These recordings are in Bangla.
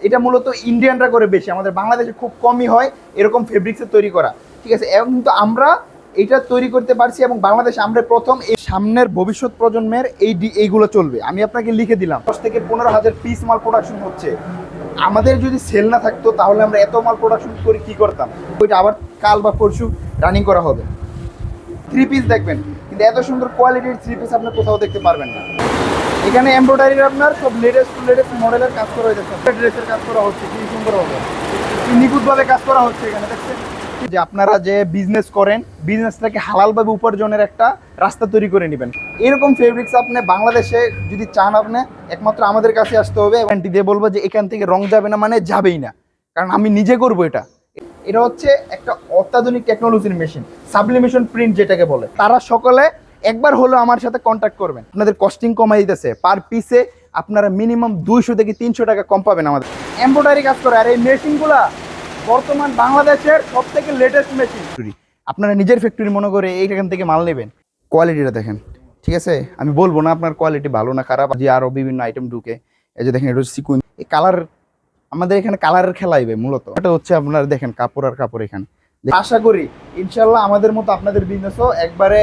এটা মূলত ইন্ডিয়ানরা করে বেশি, আমাদের বাংলাদেশে খুব কমই হয় এরকম ফেব্রিক্সের তৈরি করা, ঠিক আছে। এবং কিন্তু আমরা এটা তৈরি করতে পারছি এবং বাংলাদেশে আমরা প্রথম। এই সামনের ভবিষ্যৎ প্রজন্মের এইগুলো চলবে। আমি আপনাকে লিখে দিলাম 10 থেকে 15,000 পিস মাল প্রোডাকশন হচ্ছে। আমাদের যদি সেল না থাকতো তাহলে আমরা এত মাল প্রোডাকশন করে কি করতাম? ওইটা আবার কাল বা পরশু রানিং করা হবে। 3 পিস দেখবেন, কিন্তু এত সুন্দর কোয়ালিটির 3 পিস আপনি কোথাও দেখতে পারবেন না। এখানে এমব্রয়ডারির আপনার সব লেটেস্ট মডেলের কাজ করা হয়েছে, ড্রেসের কাজ করা হচ্ছে, কি সুন্দর হবে, কি নিখুঁতভাবে কাজ করা হচ্ছে এখানে দেখছেন। যে আপনারা যে বিজনেস করেন, বিজনেসটাকে হালালভাবে উপার্জনের একটা রাস্তা তৈরি করে নেবেন। এরকম ফেব্রিক্স আপনি বাংলাদেশে যদি চান, আপনি একমাত্র আমাদের কাছে আসতে হবে। গ্যারান্টি দিয়ে বলবো যে এখান থেকে রং যাবে না, মানে যাবেই না, কারণ আমি নিজে করবো এটা। এটা হচ্ছে একটা অত্যাধুনিক টেকনোলজির মেশিন, সাবলিমেশন প্রিন্ট যেটাকে বলে। তারা সকলে একবার হলো আমার সাথে কন্ট্যাক্ট করবেন, আপনাদের কস্টিং কমাই দিতেছে। পার পিসে আপনারা মিনিমাম 200 থেকে 300 টাকা কম পাবেন আমাদের। এমব্রয়ডারি কাজ করে, আর এই মেশিনগুলা বর্তমান বাংলাদেশের সব থেকে লেটেস্ট মেশিন। আপনারা নিজের ফ্যাক্টরি মনে করে এইখান থেকে মাল নেবেন। কোয়ালিটিটা দেখেন, ঠিক আছে। আমি বলবো না আপনার কোয়ালিটি ভালো না খারাপ, যে আরও বিভিন্ন আইটেম ঢুকে। এই যে দেখেন, এটা হচ্ছে সিকুয়েন্স, এই কালার, আমাদের এখানে কালারের খেলাইবে মূলত। এটা হচ্ছে আপনারা দেখেন কাপড় আর কাপড়। এখানে আশা করি ইনশাল্লাহ আমাদের মতো আপনাদের বিজনেসও একবারে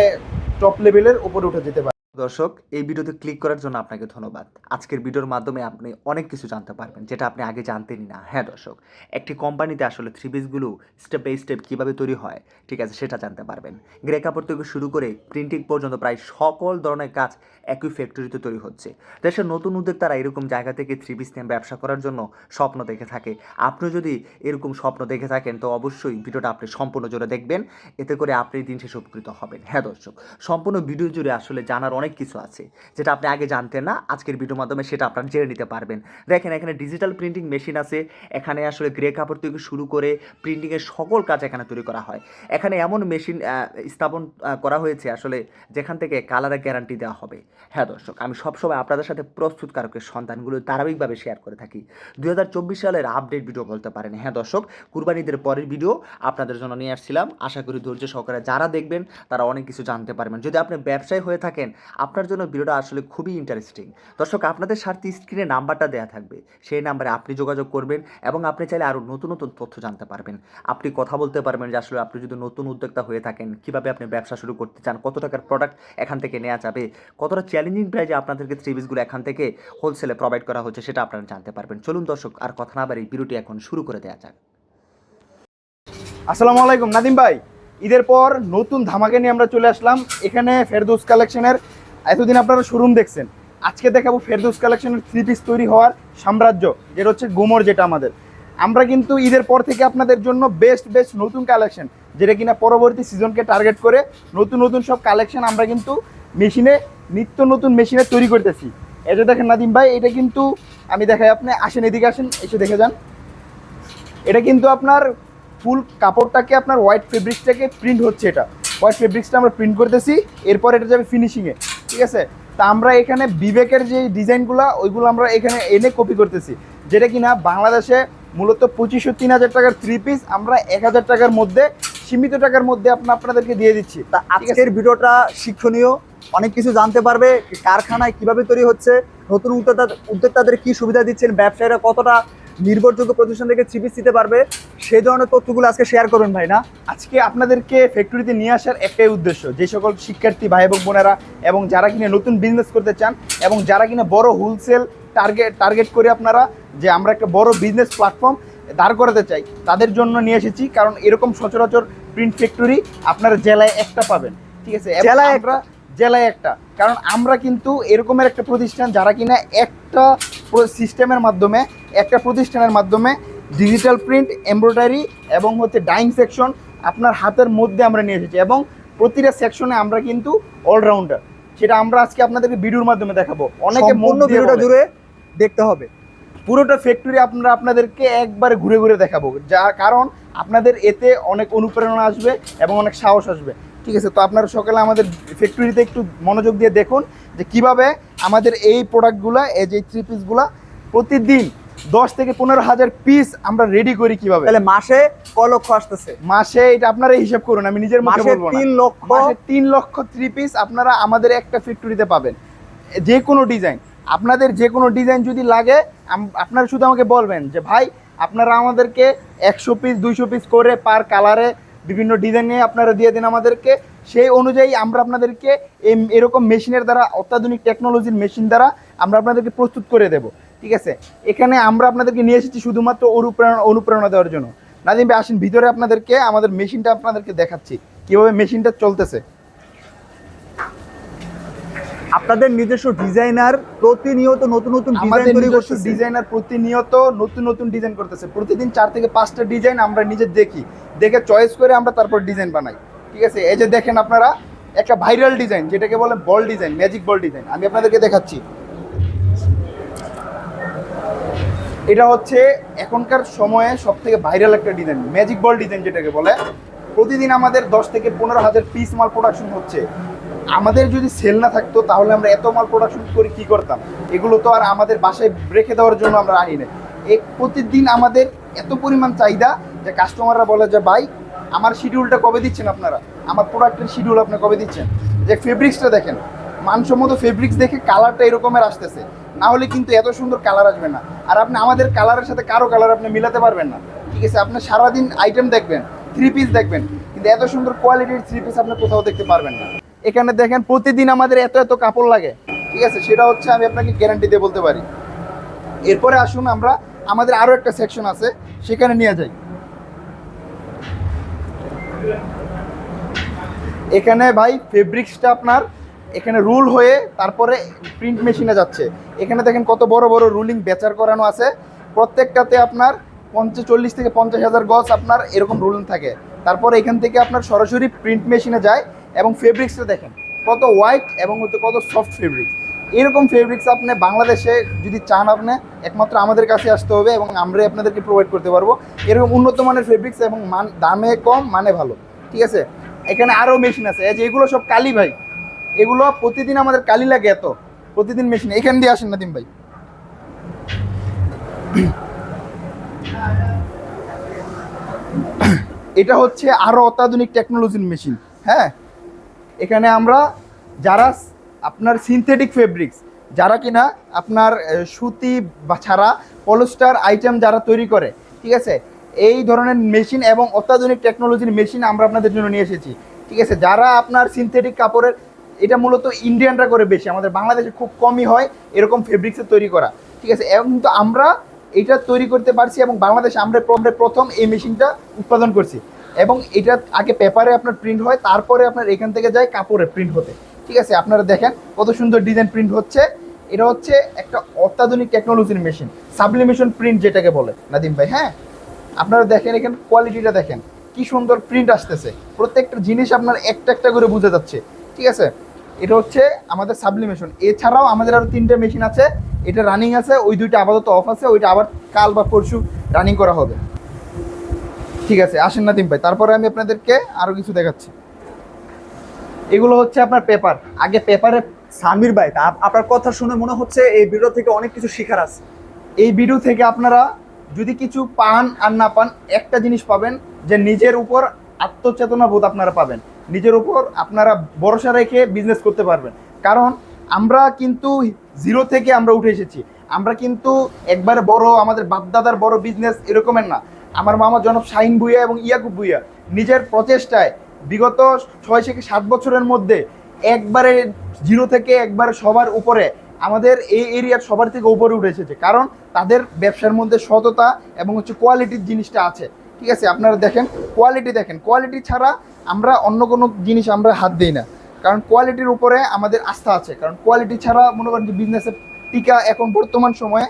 টপ লেভেলের উপরে উঠে যেতে পারে। দর্শক, এই ভিডিওতে ক্লিক করার জন্য আপনাকে ধন্যবাদ। আজকের ভিডিওর মাধ্যমে আপনি অনেক কিছু জানতে পারবেন, যেটা আপনি আগে জানতেনই না। হ্যাঁ দর্শক, একটি কোম্পানিতে আসলে 3 পিসগুলো স্টেপ বাই স্টেপ কীভাবে তৈরি হয়, ঠিক আছে, সেটা জানতে পারবেন। গ্রে কাপড় থেকে শুরু করে প্রিন্টিং পর্যন্ত প্রায় সকল ধরনের কাজ একই ফ্যাক্টরিতে তৈরি হচ্ছে। দেশের নতুন উদ্যোক্তারা এরকম জায়গা থেকে 3 পিস নিয়ে ব্যবসা করার জন্য স্বপ্ন দেখে থাকে। আপনি যদি এরকম স্বপ্ন দেখে থাকেন তো অবশ্যই ভিডিওটা আপনি সম্পূর্ণ জুড়ে দেখবেন, এতে করে আপনি দিন শেষে উপকৃত হবেন। হ্যাঁ দর্শক, সম্পূর্ণ ভিডিও জুড়ে আসলে জানার অনেক কিছু আছে, যেটা আপনি আগে জানতেন না। আজকের ভিডিওর মাধ্যমে সেটা আপনারা জেনে নিতে পারবেন। দেখেন, এখানে ডিজিটাল প্রিন্টিং মেশিন আছে, এখানে আসলে গ্রে কাপড় থেকে শুরু করে প্রিন্টিংয়ের সকল কাজ এখানে তৈরি করা হয়। এখানে এমন মেশিন স্থাপন করা হয়েছে আসলে যেখান থেকে কালারের গ্যারান্টি দেওয়া হবে। হ্যাঁ দর্শক, আমি সবসময় আপনাদের সাথে প্রস্তুতকারকের সন্ধানগুলো ধারাবাহিকভাবে শেয়ার করে থাকি। 2024 সালের আপডেট ভিডিও বলতে পারেন। হ্যাঁ দর্শক, কুরবানিদের পরের ভিডিও আপনাদের জন্য নিয়ে আসছিলাম। আশা করি ধৈর্য সহকারে যারা দেখবেন তারা অনেক কিছু জানতে পারবেন। যদি আপনি ব্যবসায়ী হয়ে থাকেন, আপনার জন্য ভিডিওটা আসলে খুবই ইন্টারেস্টিং। দর্শক, আপনাদের স্বার্থে স্ক্রিনে নাম্বারটা দেওয়া থাকবে, সেই নাম্বারে আপনি যোগাযোগ করবেন এবং আপনি চাইলে আরও নতুন নতুন তথ্য জানতে পারবেন। আপনি কথা বলতে পারবেন যে আসলে আপনি যদি নতুন উদ্যোক্তা হয়ে থাকেন, কীভাবে আপনি ব্যবসা শুরু করতে চান, কত টাকার প্রোডাক্ট এখান থেকে নেওয়া যাবে, কতটা চ্যালেঞ্জিং প্রাইজে আপনাদেরকে 3 পিসগুলো এখান থেকে হোলসেলে প্রোভাইড করা হচ্ছে, সেটা আপনারা জানতে পারবেন। চলুন দর্শক, আর কথা না বাড়ি ভিডিওটি এখন শুরু করে দেওয়া যাক। আসসালামু আলাইকুম নাদিম ভাই। ঈদের পর নতুন ধামাকে নিয়ে আমরা চলে আসলাম এখানে ফেরদৌস কালেকশনের। এতদিন আপনারা শোরুম দেখছেন, আজকে দেখাবো ফেরদৌস কালেকশনের 3 পিস তৈরি হওয়ার সাম্রাজ্য, যেটা হচ্ছে গোমর। যেটা আমরা কিন্তু ঈদের পর থেকে আপনাদের জন্য বেস্ট নতুন কালেকশন, যেটা কিনা পরবর্তী সিজনকে টার্গেট করে নতুন সব কালেকশন আমরা কিন্তু নিত্য নতুন মেশিনে তৈরি করতেছি। এটা দেখেন নাদিম ভাই, এটা কিন্তু আমি দেখাই, আপনি আসেন, এদিকে আসেন, এসে দেখে যান। এটা কিন্তু আপনার ফুল কাপড়টাকে আপনার হোয়াইট ফেব্রিক্সটাকে প্রিন্ট হচ্ছে, এটা হোয়াইট ফেব্রিক্সটা আমরা প্রিন্ট করতেছি, এরপর এটা যাবে ফিনিশিংয়ে, ঠিক আছে। তা আমরা এখানে বিবেকের যে ডিজাইনগুলো ওইগুলো আমরা এখানে এনে কপি করতেছি, যেটা কিনা বাংলাদেশে মূলত 2500-3000 টাকার 3 পিস আমরা 1000 টাকার মধ্যে, সীমিত টাকার মধ্যে আপনাদেরকে দিয়ে দিচ্ছি। তা আজকের ভিডিওটা শিক্ষণীয়, অনেক কিছু জানতে পারবে। কারখানায় কিভাবে তৈরি হচ্ছে, নতুন উদ্যোক্তাদের কি সুবিধা দিচ্ছেন, ব্যবসায়ীরা কতটা নির্ভরযোগ্য প্রতিষ্ঠান থেকে 3 পিস দিতে পারবে, সেই ধরনের তথ্যগুলো আজকে শেয়ার করবেন ভাই। না, আজকে আপনাদেরকে ফ্যাক্টরিতে নিয়ে আসার একটাই উদ্দেশ্য, যে সকল শিক্ষার্থী ভাই এবং বোনেরা এবং যারা কিনা নতুন বিজনেস করতে চান এবং যারা কিনা বড় হোলসেল টার্গেট করে আপনারা যে আমরা একটা বড় বিজনেস প্ল্যাটফর্ম দাঁড় করাতে চাই, তাদের জন্য নিয়ে এসেছি। কারণ এরকম সচরাচর প্রিন্ট ফ্যাক্টরি আপনারা জেলায় একটা পাবেন, ঠিক আছে, জেলায় একটা। কারণ আমরা কিন্তু এরকমের একটা প্রতিষ্ঠান যারা কিনা একটা সিস্টেমের মাধ্যমে, একটা প্রতিষ্ঠানের মাধ্যমে ডিজিটাল প্রিন্ট, এমব্রয়ডারি এবং হচ্ছে ডাইং সেকশন আপনার হাতের মধ্যে আমরা নিয়ে এসেছি, এবং প্রতিটা সেকশনে আমরা কিন্তু অলরাউন্ডার। সেটা আমরা আজকে আপনাদেরকে ভিডিওর মাধ্যমে দেখাবো। অনেকে ভিডিওটা জুড়ে দেখতে হবে, পুরোটা ফ্যাক্টরি আপনাদেরকে একবার ঘুরে দেখাবো, যার কারণ আপনাদের এতে অনেক অনুপ্রেরণা আসবে এবং অনেক সাহস আসবে, ঠিক আছে। তো আপনারা সকালে আমাদের ফ্যাক্টরিতে একটু মনোযোগ দিয়ে দেখুন যে কিভাবে আমাদের এই প্রোডাক্টগুলো, এই যে 3 পিসগুলো প্রতিদিন 10 থেকে 15,000 পিস আমরা রেডি করি কিভাবে। তাহলে মাসে কয় লক্ষ আসতেছে? মাসে এটা আপনারা হিসাব করুন, আমি নিজের মুখে বলবো না। 3 লক্ষ 3 লক্ষ 3 পিস আপনারা আমাদের একটা ফ্যাক্টরিতে পাবেন, যে কোনো ডিজাইন। আপনাদের যে কোনো ডিজাইন যদি লাগে আপনারা শুধু আমাকে বলবেন যে ভাই আপনারা আমাদেরকে 100 পিস 200 পিস করে পার কালারে বিভিন্ন ডিজাইন নিয়ে আপনারা দিয়ে দিন আমাদেরকে, সেই অনুযায়ী আমরা আপনাদেরকে এরকম মেশিনের দ্বারা, অত্যাধুনিক টেকনোলজির মেশিন দ্বারা আমরা আপনাদেরকে প্রস্তুত করে দেব। ঠিক আছে, এখানে আমরা আপনাদেরকে নিয়ে এসেছি শুধুমাত্র অনুপ্রেরণা দেওয়ার জন্য। নাদিম ভাই আসেন ভিতরে, আপনাদেরকে আমাদের মেশিনটা আপনাদেরকে দেখাচ্ছি কীভাবে মেশিনটা চলতেছে। আপনাদের নিজস্ব ডিজাইনার প্রতিনিয়ত নতুন নতুন আমাদের ডিজাইন তৈরি নিজস্ব করতেছে। ডিজাইনার প্রতিনিয়ত নতুন নতুন ডিজাইন করতেছে, প্রতিদিন 4 থেকে 5টা ডিজাইন আমরা নিজে দেখে চয়েস করে আমরা তারপর ডিজাইন বানাই। ঠিক আছে, এই যে দেখেন আপনারা একটা ভাইরাল ডিজাইন যেটাকে বলে বল ডিজাইন, ম্যাজিক বল ডিজাইন, আমি আপনাদেরকে দেখাচ্ছি। এটা হচ্ছে এখনকার সময়ে সব থেকে ভাইরাল একটা ডিজাইন, ম্যাজিক বল ডিজাইন যেটাকে বলে। প্রতিদিন আমাদের 10 থেকে 15,000 পিস মাল প্রোডাকশন হচ্ছে। আমাদের যদি সেল না থাকতো তাহলে আমরা এত মাল প্রোডাকশন করে কি করতাম? এগুলো তো আর আমাদের বাসায় রেখে দেওয়ার জন্য আমরা আনি না। প্রতিদিন আমাদের এত পরিমাণ চাহিদা যে কাস্টমাররা বলে যে ভাই আমার শিডিউলটা কবে দিচ্ছেন আপনারা, আমার প্রোডাক্টের শিডিউল আপনি কবে দিচ্ছেন। যে ফেব্রিক্সটা দেখেন, মানসম্মত ফেব্রিক্স দেখে কালারটা এরকমের আসতেছে, না হলে কিন্তু এত সুন্দর কালার আসবে না। আর আপনি আমাদের কালারের সাথে কারো কালার আপনি মিলাতে পারবেন না। ঠিক আছে, আপনি সারাদিন আইটেম দেখবেন, 3 পিস দেখবেন, কিন্তু এত সুন্দর কোয়ালিটির 3 পিস আপনি কোথাও দেখতে পারবেন না। এখানে দেখেন প্রতিদিন আমাদের এত কাপড় লাগে। ঠিক আছে, সেটা হচ্ছে আমি আপনাকে গ্যারান্টি দিয়ে বলতে পারি। এরপরে আসুন আমরা আমাদের আরও একটা সেকশন আছে সেখানে নিয়ে যাই। এখানে ভাই ফেব্রিক্সটা আপনার এখানে রুল হয়ে তারপরে প্রিন্ট মেশিনে যাচ্ছে। এখানে দেখেন কত বড় বড় রুলিং বেচার করানো আছে, প্রত্যেকটাতে আপনার 40 থেকে 50,000 গজ আপনার এরকম রুলিং থাকে। তারপরে এখান থেকে আপনার সরাসরি প্রিন্ট মেশিনে যায় এবং ফেব্রিক্সটা দেখেন কত হোয়াইট এবং হচ্ছে কত সফট ফেব্রিক্স। এরকম ফেব্রিক্স আপনি বাংলাদেশে যদি চান আপনি একমাত্র আমাদের কাছে আসতে হবে এবং আমরা আপনাদেরকে প্রোভাইড করতে পারবো এরকম উন্নত মানের ফেব্রিক্স এবং দামে কম মানে ভালো। ঠিক আছে, এখানে আরও মেশিন আছে, এই যে এগুলো সব কালি ভাই, এগুলো প্রতিদিন আমাদের কালি লাগে এত, প্রতিদিন মেশিন। এখান দিয়ে আসেন নাদিম ভাই। এটা হচ্ছে আরও অত্যাধুনিক টেকনোলজির মেশিন। হ্যাঁ, এখানে আমরা যারা আপনার সিনথেটিক ফেব্রিক্স, যারা কিনা আপনার সুতি বা ছাড়া পলিস্টার আইটেম যারা তৈরি করে, ঠিক আছে, এই ধরনের মেশিন এবং অত্যাধুনিক টেকনোলজির মেশিন আমরা আপনাদের জন্য নিয়ে এসেছি। ঠিক আছে, যারা আপনার সিনথেটিক কাপড়ের, এটা মূলত ইন্ডিয়ানরা করে বেশি, আমাদের বাংলাদেশে খুব কমই হয় এরকম ফেব্রিক্সের তৈরি করা। ঠিক আছে, এবং কিন্তু আমরা এটা তৈরি করতে পারছি এবং বাংলাদেশে আমরা প্রথম এই মেশিনটা উৎপাদন করছি। এবং এটা আগে পেপারে আপনার প্রিন্ট হয়, তারপরে আপনার এখান থেকে যায় কাপড়ে প্রিন্ট হতে। ঠিক আছে, আপনারা দেখেন কত সুন্দর ডিজাইন প্রিন্ট হচ্ছে। এটা হচ্ছে একটা অত্যাধুনিক টেকনোলজির মেশিন, সাবলিমেশন প্রিন্ট যেটাকে বলে নাদিম ভাই। হ্যাঁ, আপনারা দেখেন এখানে কোয়ালিটিটা দেখেন কি সুন্দর প্রিন্ট আসতেছে, প্রত্যেকটা জিনিস আপনার একটা একটা করে বোঝা যাচ্ছে। ঠিক আছে, এটা হচ্ছে আমাদের সাবলিমেশন। এছাড়াও আমাদের আরও 3টে মেশিন আছে, এটা রানিং আছে, ওই 2টা আপাতত অফ আছে, ওইটা আবার কাল বা পরশু রানিং করা হবে। ঠিক আছে, আসেন নাদিম ভাই, তারপরে আমি আপনাদেরকে আরও কিছু দেখাচ্ছি। এগুলো হচ্ছে আপনার পেপার, আগে পেপারে। সামির ভাই, আপনার কথা শুনে মনে হচ্ছে এই ভিডিও থেকে অনেক কিছু শেখার আছে। এই ভিডিও থেকে আপনারা যদি কিছু পান আর না পান, একটা জিনিস পাবেন যে নিজের উপর আত্মচেতনা বোধ আপনারা পাবেন, নিজের উপর আপনারা ভরসা রেখে বিজনেস করতে পারবেন। কারণ আমরা কিন্তু জিরো থেকে আমরা উঠে এসেছি, আমরা কিন্তু একবারে বড় আমাদের বাপদাদার বড় বিজনেস এরকমের না। আমার মামা জনাব শাহিন ভুঁইয়া এবং ইয়াকুব ভুঁইয়া নিজের প্রচেষ্টায় বিগত 6 থেকে 7 বছরের মধ্যে একবারে জিরো থেকে একবারে সবার উপরে, আমাদের এই এরিয়ার সবার থেকে উপরে উঠে এসেছে। কারণ তাদের ব্যবসার মধ্যে সততা এবং হচ্ছে কোয়ালিটির জিনিসটা আছে। ঠিক আছে, আপনারা দেখেন কোয়ালিটি, দেখেন কোয়ালিটি ছাড়া আমরা অন্য কোনো জিনিস আমরা হাত দিই না, কারণ কোয়ালিটির উপরে আমাদের আস্থা আছে। কারণ কোয়ালিটি ছাড়া মনে করেন যে বিজনেসের টিকা এখন বর্তমান সময়ে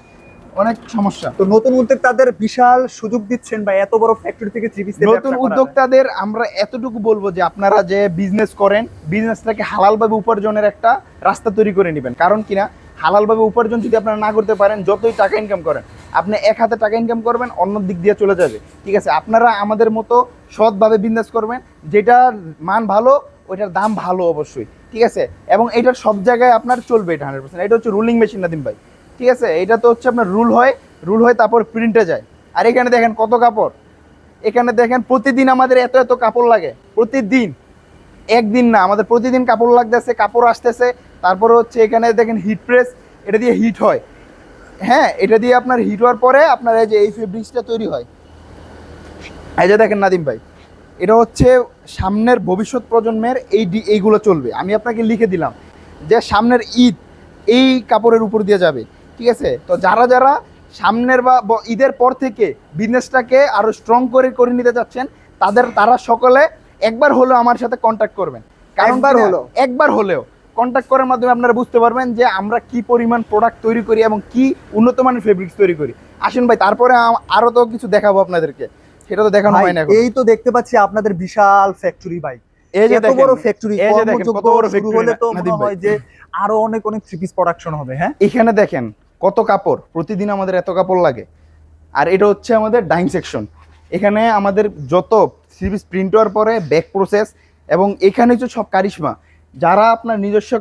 অনেক সমস্যা। তো নতুন উদ্যোক্তাদের বিশাল সুযোগ দিচ্ছেন ভাই, এত বড় ফ্যাক্টরি থেকে 3 পিস নতুন উদ্যোক্তাদের আমরা এতটুকু বলবো যে আপনারা যে বিজনেস করেন, বিজনেসটাকে হালালভাবে উপার্জনের একটা রাস্তা তৈরি করে নেবেন। কারণ কিনা হালালভাবে উপার্জন যদি আপনারা না করতে পারেন, যতই টাকা ইনকাম করেন, আপনি এক হাতে টাকা ইনকাম করবেন, অন্য দিক দিয়ে চলে যাবে। ঠিক আছে, আপনারা আমাদের মতো সৎভাবে বিজনেস করবেন, যেটার মান ভালো, ওইটার দাম ভালো অবশ্যই। ঠিক আছে, এবং এটার সব জায়গায় আপনার চলবে, এটা 100%। এটা হচ্ছে রুলিং মেশিন নাদিম ভাই। ঠিক আছে, এটা তো হচ্ছে আপনার রুল হয় তারপর প্রিন্টে যায়। আর এখানে দেখেন কত কাপড়, এখানে দেখেন প্রতিদিন আমাদের এত কাপড় লাগে, প্রতিদিন, একদিন না, আমাদের প্রতিদিন কাপড় লাগতেছে, কাপড় আসতেছে। তারপরে হচ্ছে এখানে দেখেন হিট প্রেস, এটা দিয়ে হিট হয়। হ্যাঁ, এটা দিয়ে আপনার হিট হওয়ার পরে আপনার এই যে এই ফেব্রিক্সটা তৈরি হয়। এই যে দেখেন নাদিম ভাই, এটা হচ্ছে সামনের ভবিষ্যৎ প্রজন্মের এইগুলো চলবে। আমি আপনাকে লিখে দিলাম যে সামনের ঈদ এই কাপড়ের উপর দিয়ে যাবে, ঠিক আছে? তো যারা যারা সামনের বা ঈদের পর থেকে বিজনেসটাকে আরো স্ট্রং করে নিতে যাচ্ছেন, তারা সকলে একবার হলেও আমার সাথে কন্ট্যাক্ট করবেন। কারণ একবার হলেও কন্ট্যাক্ট করার মাধ্যমে আপনারা বুঝতে পারবেন যে আমরা কি পরিমাণ প্রোডাক্ট তৈরি করি এবং কি উন্নত মানের ফেব্রিক্স তৈরি করি। আসেন ভাই, তারপরে আরো তো কিছু দেখাবো আপনাদেরকে, সেটা তো দেখানো হয় না এখন। এই তো দেখতে পাচ্ছি আপনাদের বিশাল ফ্যাক্টরি ভাই, এই যে এত বড় ফ্যাক্টরি, এই যে দেখেন কত বড় ফ্যাক্টরি হলে তো নাদিম মনে ভাই। হয় যে আরো অনেক অনেক থ্রি পিস প্রোডাকশন হবে। হ্যাঁ, এখানে দেখেন কত কাপড়, প্রতিদিন আমাদের এত কাপড় লাগে। আর এটা হচ্ছে আমাদের ডাইং সেকশন। এখানে আমাদের যত থ্রি পিস প্রিন্ট হওয়ার পরে ব্যাক প্রসেস, এবং এখানে হচ্ছে সব কারিশমা। যারা আপনার নিজস্ব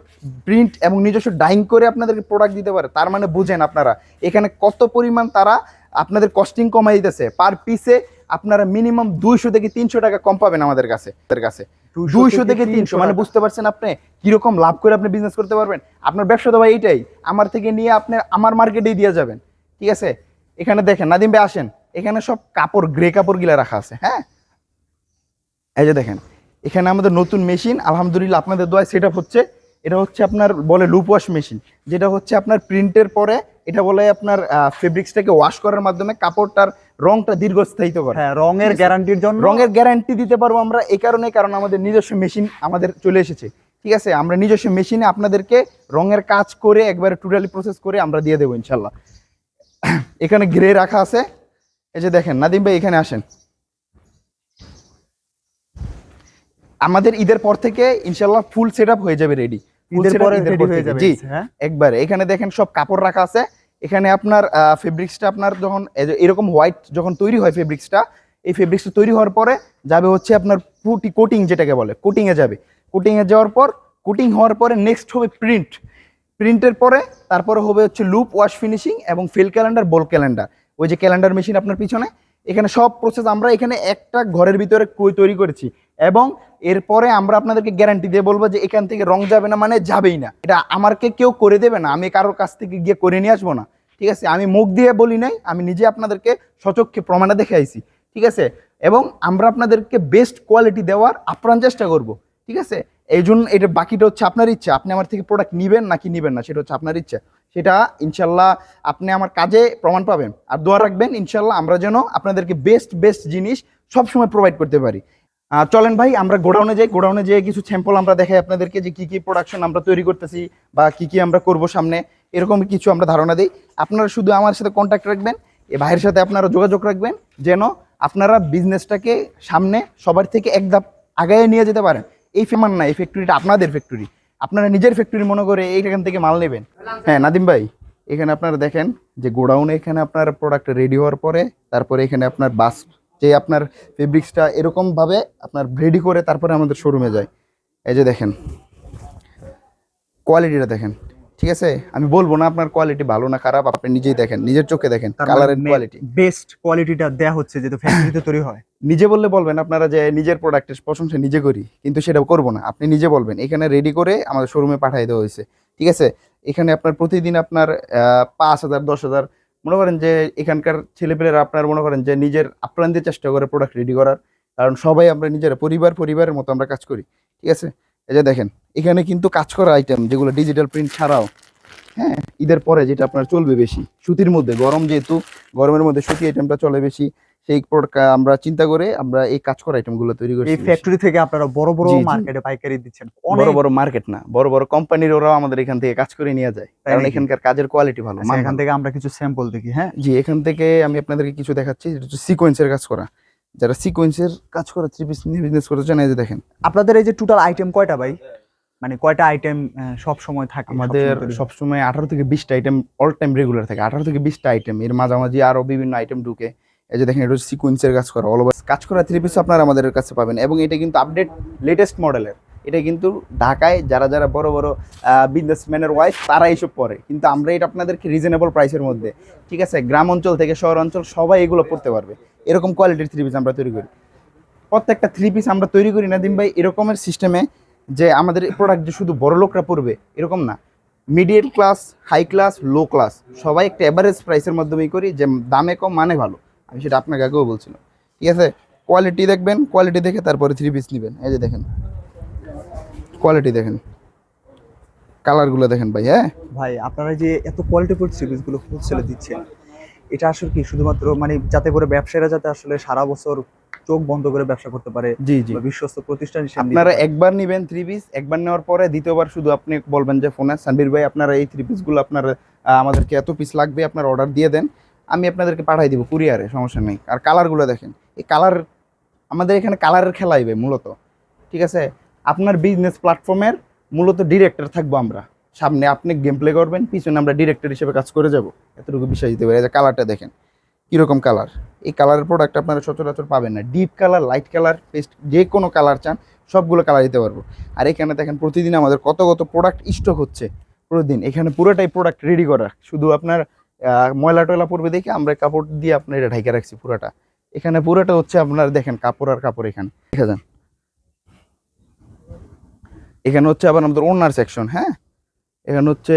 প্রিন্ট এবং নিজস্ব ডাইং করে আপনাদেরকে প্রোডাক্ট দিতে পারে, তার মানে বুঝেন আপনারা এখানে কত পরিমাণ তারা আপনাদের কস্টিং কমাই দিতেছে। পার পিসে আপনারা মিনিমাম 200 থেকে 300 টাকা কম পাবেন আমাদের কাছে। 200 থেকে 300, মানে বুঝতে পারছেন আপনি কিরকম লাভ করে আপনি বিজনেস করতে পারবেন। আপনার ব্যবসা তো ভাই এইটাই, আমার থেকে নিয়ে আপনি আমার মার্কেটেই দিয়ে যাবেন, ঠিক আছে? এখানে দেখেন নাদিম ভাই, আসেন, এখানে সব কাপড়, গ্রে কাপড় গিলা রাখা আছে। হ্যাঁ, এই যে দেখেন এখানে আমাদের নতুন মেশিন আলহামদুলিল্লাহ আপনাদের দোয়ায় সেট আপ হচ্ছে। এটা হচ্ছে আপনার বলে লুপ ওয়াশ মেশিন, যেটা হচ্ছে আপনার প্রিন্টের পরে এটা বলে আপনার ফেব্রিক্সটাকে ওয়াশ করার মাধ্যমে কাপড়টার রংটা দীর্ঘস্থায়িত করে। হ্যাঁ, রঙের গ্যারান্টির জন্য, রঙের গ্যারান্টি দিতে পারবো আমরা এই কারণে, কারণ আমাদের নিজস্ব মেশিন আমাদের চলে এসেছে, ঠিক আছে? আমরা নিজস্ব মেশিনে আপনাদেরকে রঙের কাজ করে একবারে টোটালি প্রসেস করে আমরা দিয়ে দেবো ইনশাল্লাহ। এখানে গ্রে রাখা আছে। এই যে দেখেন নাদিম ভাই, এখানে আসেন। আমাদের ঈদের পর থেকে ইনশাল্লাহ ফুল সেট আপ হয়ে যাবে, রেডি। ঈদের পরে রেডি হয়ে যাবে। জি, হ্যাঁ, একবারে এখানে দেখেন সব কাপড় রাখা আছে। এখানে আপনার ফেব্রিক্সটা আপনার যখন এরকম হোয়াইট যখন তৈরি হয় ফেব্রিক্সটা, এই ফেব্রিক্সটা তৈরি হওয়ার পরে যাবে হচ্ছে আপনার কোটিং, যেটাকে বলে কোটিংয়ে যাবে। কোটিংয়ে যাওয়ার পর, কোটিং হওয়ার পরে নেক্সট হবে প্রিন্টের পরে তারপরে হবে হচ্ছে লুপ ওয়াশ ফিনিশিং এবং ফিল ক্যালেন্ডার, বল ক্যালেন্ডার। ওই যে ক্যালেন্ডার মেশিন আপনার পিছনে, এখানে সব প্রসেস আমরা এখানে একটা ঘরের ভিতরে তৈরি করেছি। এবং এরপরে আমরা আপনাদেরকে গ্যারান্টি দিয়ে বলবো যে এখান থেকে রং যাবে না, মানে যাবেই না। এটা আমাকে কেউ করে দেবে না, আমি কারোর কাছ থেকে গিয়ে করে নিয়ে আসবো না, ঠিক আছে? আমি মুখ দিয়ে বলি নাই, আমি নিজে আপনাদেরকে সচক্ষে প্রমাণে দেখে আইছি, ঠিক আছে? এবং আমরা আপনাদেরকে বেস্ট কোয়ালিটি দেওয়ার আপ্রাণ চেষ্টা করব, ঠিক আছে? এই জন্য এটা বাকিটা হচ্ছে আপনার ইচ্ছা, আপনি আমার থেকে প্রোডাক্ট নিবেন নাকি নিবেন না, সেটা হচ্ছে আপনার ইচ্ছা। সেটা ইনশাল্লাহ আপনি আমার কাজে প্রমাণ পাবেন। আর দোয়া রাখবেন ইনশাল্লাহ আমরা যেন আপনাদেরকে বেস্ট জিনিস সবসময় প্রোভাইড করতে পারি। চলেন ভাই, আমরা গোডাউনে যাই। গোডাউনে যেয়ে কিছু স্যাম্পল আমরা দেখাই আপনাদেরকে, যে কি কি প্রোডাকশন আমরা তৈরি করতেছি বা কি কি আমরা করব সামনে, এরকম কিছু আমরা ধারণা দিই। আপনারা শুধু আমার সাথে কন্ট্যাক্ট রাখবেন, এই ভাইয়ের সাথে আপনারা যোগাযোগ রাখবেন, যেন আপনারা বিজনেসটাকে সামনে সবার থেকে এক ধাপ আগায় নিয়ে যেতে পারেন। এই ফেমান না, এই ফ্যাক্টরিটা আপনাদের ফ্যাক্টরি, আপনারা নিজের ফ্যাক্টরি মনে করে এইখান থেকে মাল নেবেন। হ্যাঁ নাদিম ভাই, এখানে আপনারা দেখেন যে গোডাউনে এখানে আপনার প্রোডাক্ট রেডি হওয়ার পরে তারপরে এখানে আপনার বাস, যে আপনার ফেব্রিক্সটা এরকমভাবে আপনার রেডি করে তারপরে আমাদের শোরুমে যায়। এই যে দেখেন কোয়ালিটিটা দেখেন, ঠিক আছে? আমি বলবো না আপনার কোয়ালিটি ভালো না খারাপ, আপনি নিজেই দেখেন, নিজের চোখে দেখেন কালারের কোয়ালিটি। বেস্ট কোয়ালিটিটা দেয়া হচ্ছে, যেটা ফ্যাক্টরিতে তৈরি হয়। নিজে বললে বলবেন আপনারা যে নিজের প্রোডাক্টের প্রশংসা নিজে করি, কিন্তু সেটাও করবো না। আপনি নিজে বলবেন এখানে রেডি করে আমাদের শোরুমে পাঠিয়ে দেওয়া হয়েছে, ঠিক আছে? এখানে আপনার প্রতিদিন আপনার 5,000 10,000, মনে করেন যে এখানকার ছেলেপেলেরা আপনার মনে করেন যে নিজের আপ্রাণ দিয়ে চেষ্টা করে প্রোডাক্ট রেডি করার, কারণ সবাই আমরা নিজেরা পরিবারের মতো আমরা কাজ করি, ঠিক আছে? এই যে দেখেন এখানে কিন্তু কাজ করা আইটেম যেগুলো ডিজিটাল প্রিন্ট ছাড়াও, হ্যাঁ, ঈদের পরে যেটা আপনার চলবে বেশি সুতির মধ্যে, গরম যেহেতু, গরমের মধ্যে সুতি আইটেমটা চলে বেশি, সেই আমরা চিন্তা করে আমরা এই কাজ করা আইটেমগুলো তৈরি করি। এই ফ্যাক্টরি থেকে আপনারা বড় বড় জি, জি। মার্কেটে পাইকারি দিচ্ছেন। বড় বড় মার্কেট না, বড় বড় কোম্পানির ওরাও আমাদের এখান থেকে কাজ করে নিয়ে যায়, কারণ নাকি? এখানকার কাজের কোয়ালিটি ভালো, আচ্ছা, মান এখান ভালো। থেকে আমরা কিছু স্যাম্পল দেখি। হ্যাঁ, জি, এখান থেকে আমি আপনাদেরকে কিছু দেখাচ্ছি, যেটা হচ্ছে সিকোয়েন্সের কাজ করা। যারা সিকোয়েন্সের কাজ করা থ্রি পিস নিয়ে বিজনেস করতে চান, এই যে দেখেন আপনাদের এই যে টোটাল আইটেম কয়টা ভাই, মানে কয়টা আইটেম সব সময় থাকে? আমাদের সবসময় 18 থেকে 20টা আইটেম অল টাইম রেগুলার থাকে, 18 থেকে 20টা আইটেম, এর মাঝামাঝি আরো বিভিন্ন আইটেম ঢুকে। এই যে দেখেন এটা হচ্ছে সিকোয়েন্সের কাজ করা, অল ওভার কাজ করা থ্রি পিস আপনারা আমাদের কাছে পাবেন। এবং এটা কিন্তু আপডেট লেটেস্ট মডেলের, এটা কিন্তু ঢাকায় যারা যারা বড় বড় বিজনেসম্যানের ওয়াইফ তারা এইসব পরে, কিন্তু আমরা এটা আপনাদেরকে রিজনেবল প্রাইসের মধ্যে, ঠিক আছে? গ্রাম অঞ্চল থেকে শহর অঞ্চল সবাই এগুলো পড়তে পারবে, এরকম কোয়ালিটির থ্রি পিস আমরা তৈরি করি। প্রত্যেকটা থ্রি পিস আমরা তৈরি করি নাদিম ভাই এরকমের সিস্টেমে যে আমাদের প্রোডাক্ট যে শুধু বড় লোকরা পড়বে এরকম না, medium class, high class, low class সবাই একটা অ্যাভারেজ প্রাইসের মাধ্যমেই করি, যে দামে কম মানে ভালো। আমি সেটা আপনাকে আগেও বলছিলাম। ঠিক আছে, কোয়ালিটি দেখবেন, কোয়ালিটি দেখে তারপরে 3 পিস নেবেন। এই যে দেখেন কোয়ালিটি দেখেন, কালারগুলো দেখেন ভাই। হ্যাঁ ভাই আপনারা যে এত কোয়ালিটিফুল থ্রি পিসগুলো হোলসেলে দিচ্ছেন, এটা আসলে কি শুধুমাত্র মানে যাতে করে ব্যবসায়ীরা যাতে আসলে সারা বছর চোখ বন্ধ করে ব্যবসা করতে পারে, জি জি, বা বিশ্বস্ত প্রতিষ্ঠান হিসেবে নিতে আপনারা পারে? একবার নেবেন 3 পিস, একবার নেওয়ার পরে দ্বিতীয়বার শুধু আপনি বলবেন যে ফোনে, সানবীর ভাই আপনারা এই 3 পিসগুলো আপনার আমাদেরকে এত পিস লাগবে, আপনার অর্ডার দিয়ে দেন, আমি আপনাদেরকে পাঠাই দিব কুরিয়ারে, সমস্যা নেই। আর কালারগুলো দেখেন, এই কালার আমাদের এখানে কালারের খেলাইবে মূলত। ঠিক আছে, আপনার বিজনেস প্ল্যাটফর্মের মূলত ডিরেক্টর থাকবো আমরা, সামনে আপনি গেম প্লে করবেন, পিছনে আমরা ডিরেক্টর হিসেবে কাজ করে যাব, এতটুকু বিষয় দিতে পারি। এই যে কালারটা দেখেন কীরকম কালার, এই কালারের প্রোডাক্ট আপনারা সচরাচর পাবেন না। Deep colour, light colour, paste, যে কোনো কালার চান সবগুলো কালার দিতে পারবো। আর এখানে দেখেন প্রতিদিন আমাদের কত কত প্রোডাক্ট স্টক হচ্ছে প্রতিদিন, এখানে পুরোটাই প্রোডাক্ট রেডি করা, শুধু আপনার ময়লা টয়লা পড়বে দেখে আমরা কাপড় দিয়ে আপনার এটা ঢাকা রাখছি পুরোটা। এখানে পুরোটা হচ্ছে আপনার দেখেন কাপড় আর কাপড়, এখানে দেখা যান। এখানে হচ্ছে আবার আমাদের ওড়নার সেকশন। হ্যাঁ, এখানে হচ্ছে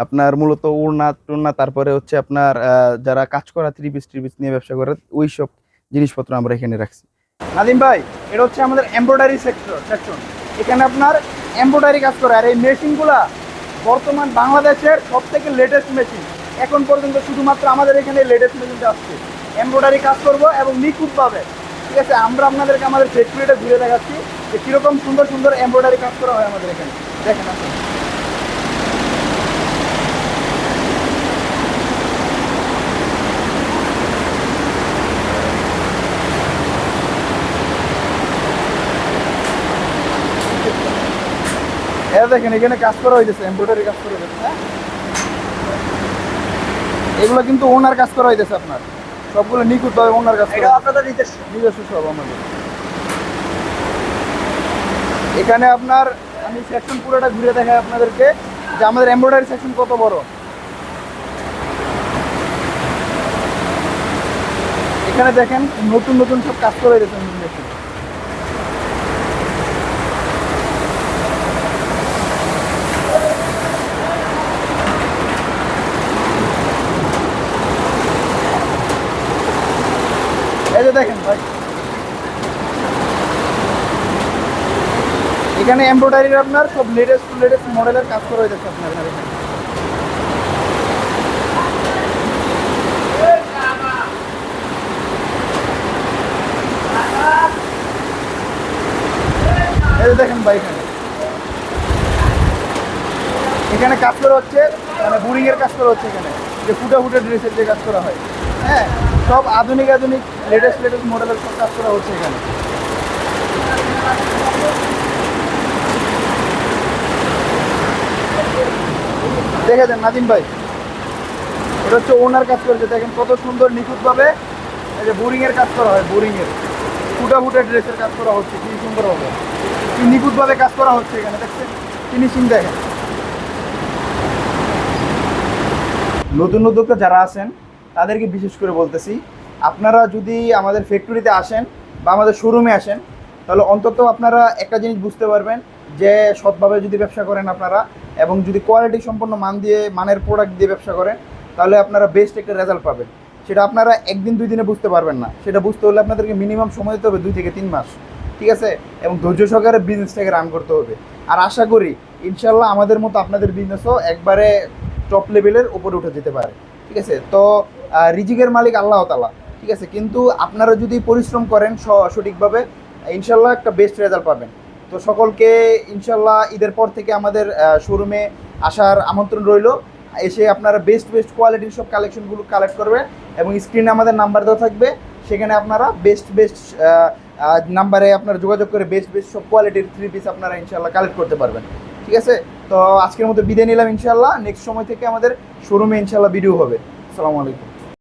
আপনার মূলত ওড়না টোড়না, তারপরে হচ্ছে আপনার যারা কাজ করা 3 পিস নিয়ে ব্যবসা করে ওই সব জিনিসপত্র আমরা এখানে রাখছি। নাদিম ভাই, এটা হচ্ছে আমাদের এমব্রয়ডারি সেকশন। এখানে আপনার এমব্রয়ডারি কাজ করে, আর এই মেশিনগুলা বর্তমান বাংলাদেশের সব থেকে লেটেস্ট মেশিন। এখন পর্যন্ত শুধুমাত্র আমাদের এখানে লেটেস্ট মেশিনটা আসছে। এমব্রয়ডারি কাজ করবো এবং নিখুঁতভাবে। ঠিক আছে, আমরা আপনাদেরকে আমাদের ফ্যাক্টরিটা ঘুরে দেখাচ্ছি যে কীরকম সুন্দর সুন্দর এমব্রয়ডারি কাজ করা হয় আমাদের এখানে। দেখেন আসুন। দেখেন এখানে কাজ করা হয়েছে, এমব্রয়ডারি কাজ করা হয়েছে। হ্যাঁ, এগুলো কিন্তু ওনার কাজ করা হয়েছে আপনার, সবগুলো নিখুঁতভাবে ওনার কাজ করা। আপনাদের নিজস্ব সব আমাদের এখানে। আপনার আমি সেকশন পুরোটা ঘুরে দেখাই আপনাদেরকে যে আমাদের এমব্রয়ডারি সেকশন কত বড়। এখানে দেখেন নতুন নতুন সব কাজ করে হয়েছে। এই যে দেখেন ভাই, এখানে এমব্রয়ডারির আপনার সব লেটেস্ট মডেলের কাজ করা হয়েছে আপনার এখানে। এই যে দেখেন ভাই, এখানে কাজ করা হচ্ছে, মানে বোরিং এর কাজ করা হচ্ছে এখানে, যে ফুটে ড্রেসের যে কাজ করা হয়। হ্যাঁ, সব আধুনিক লেটেস্ট মডেলের সব কাজ করা হচ্ছে এখানে। দেখে দেন নাদিম ভাই, এটা হচ্ছে ওনার কাজ করেছে, দেখেন কত সুন্দর নিখুঁতভাবে এই যে বোরিং এর কাজ করা হয়। বোরিং এর ফুটে ড্রেসের কাজ করা হচ্ছে, কি সুন্দর হবে, কি নিখুঁতভাবে কাজ করা হচ্ছে এখানে। দেখছেন ফিনিশিং দেখেন। নতুন উদ্যোক্তা যারা আছেন তাদেরকে বিশেষ করে বলতেছি, আপনারা যদি আমাদের ফ্যাক্টরিতে আসেন বা আমাদের শোরুমে আসেন, তাহলে অন্তত আপনারা একটা জিনিস বুঝতে পারবেন যে সৎভাবে যদি ব্যবসা করেন আপনারা, এবং যদি কোয়ালিটি সম্পন্ন মানের প্রোডাক্ট দিয়ে ব্যবসা করেন, তাহলে আপনারা বেস্ট একটা রেজাল্ট পাবেন। সেটা আপনারা একদিন 2 দিনে বুঝতে পারবেন না, সেটা বুঝতে হলে আপনাদেরকে মিনিমাম সময় দিতে হবে 2 থেকে 3 মাস। ঠিক আছে, এবং ধৈর্য সহকারে বিজনেসটাকে রান করতে হবে। আর আশা করি ইনশাল্লাহ আমাদের মতো আপনাদের বিজনেসও একবারে টপ লেভেলের উপরে উঠে যেতে পারে। ঠিক আছে, তো রিজিকের মালিক আল্লাহ তাআলা। ঠিক আছে, কিন্তু আপনারা যদি পরিশ্রম করেন সঠিকভাবে, ইনশাল্লাহ একটা বেস্ট রেজাল্ট পাবেন। তো সকলকে ইনশাল্লাহ ঈদের পর থেকে আমাদের শোরুমে আসার আমন্ত্রণ রইল। এসে আপনারা বেস্ট কোয়ালিটির সব কালেকশনগুলো কালেক্ট করবেন, এবং স্ক্রিনে আমাদের নাম্বার দেওয়া থাকবে, সেখানে আপনারা বেস্ট নাম্বারে আপনারা যোগাযোগ করে বেস্ট সব কোয়ালিটির 3 পিস আপনারা ইনশাল্লাহ কালেক্ট করতে পারবেন। ঠিক আছে, তো আজকের মতো বিদায় নিলাম। ইনশাল্লাহ নেক্সট সময় থেকে আমাদের শোরুমে ইনশাল্লাহ ভিডিও হবে। আসসালামু আলাইকুম।